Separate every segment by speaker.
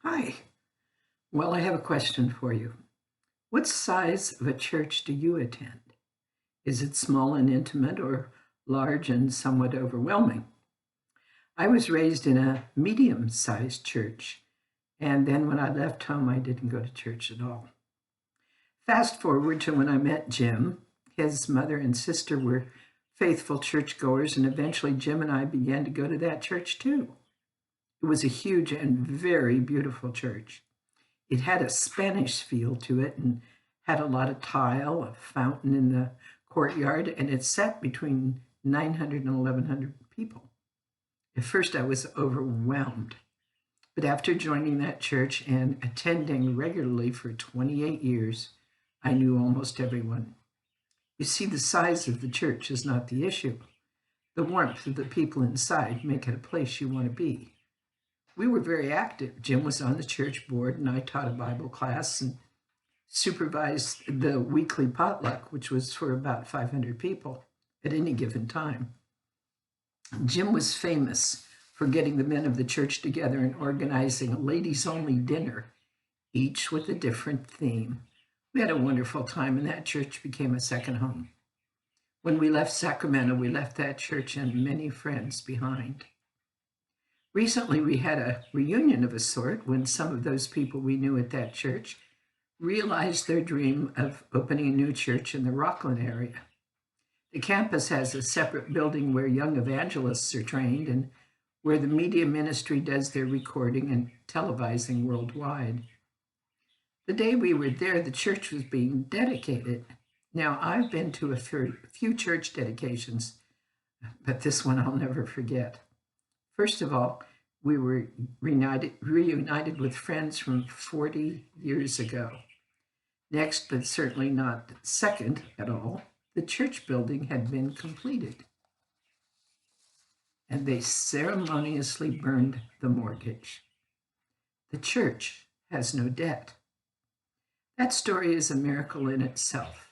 Speaker 1: Hi. Well, I have a question for you. What size of a church do you attend? Is it small and intimate or large and somewhat overwhelming? I was raised in a medium sized church, and then when I left home, I didn't go to church at all. Fast forward to when I met Jim. His mother and sister were faithful churchgoers, and eventually Jim and I began to go to that church too. It was a huge and very beautiful church. It had a Spanish feel to it and had a lot of tile, a fountain in the courtyard, and it sat between 900 and 1,100 people. At first, I was overwhelmed. But after joining that church and attending regularly for 28 years, I knew almost everyone. You see, the size of the church is not the issue. The warmth of the people inside make it a place you want to be. We were very active. Jim was on the church board, and I taught a Bible class and supervised the weekly potluck, which was for about 500 people at any given time. Jim was famous for getting the men of the church together and organizing a ladies only dinner, each with a different theme. We had a wonderful time, and that church became a second home. When we left Sacramento, we left that church and many friends behind. Recently, we had a reunion of a sort when some of those people we knew at that church realized their dream of opening a new church in the Rockland area. The campus has a separate building where young evangelists are trained and where the media ministry does their recording and televising worldwide. The day we were there, the church was being dedicated. Now, I've been to a few church dedications, but this one I'll never forget. First of all, we were reunited with friends from 40 years ago. Next, but certainly not second at all, the church building had been completed, and they ceremoniously burned the mortgage. The church has no debt. That story is a miracle in itself.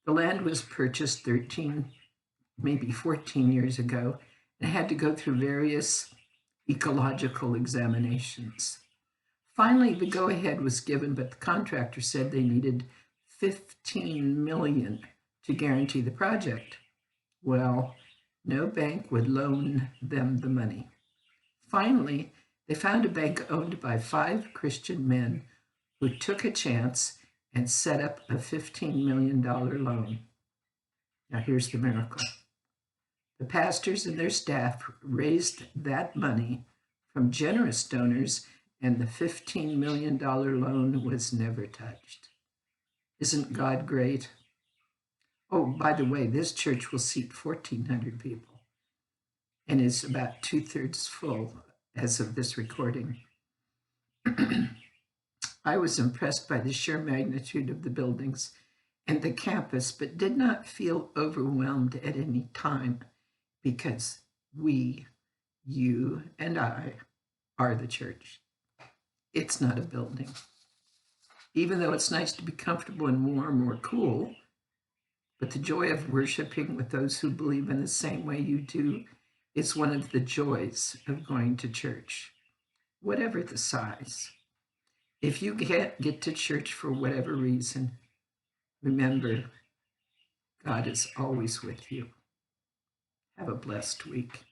Speaker 1: The land was purchased 13, maybe 14 years ago, and had to go through various ecological examinations. Finally, the go-ahead was given, but the contractor said they needed $15 million to guarantee the project. Well, no bank would loan them the money. Finally, they found a bank owned by 5 Christian men who took a chance and set up a $15 million loan. Now, here's the miracle. The pastors and their staff raised that money from generous donors, and the $15 million loan was never touched. Isn't God great? Oh, by the way, this church will seat 1,400 people and is about 2/3 full as of this recording. I was impressed by the sheer magnitude of the buildings and the campus, but did not feel overwhelmed at any time because we, you, and I are the church. It's not a building. Even though it's nice to be comfortable and warm or cool, but the joy of worshiping with those who believe in the same way you do is one of the joys of going to church, whatever the size. If you can't get to church for whatever reason, remember, God is always with you. Have a blessed week.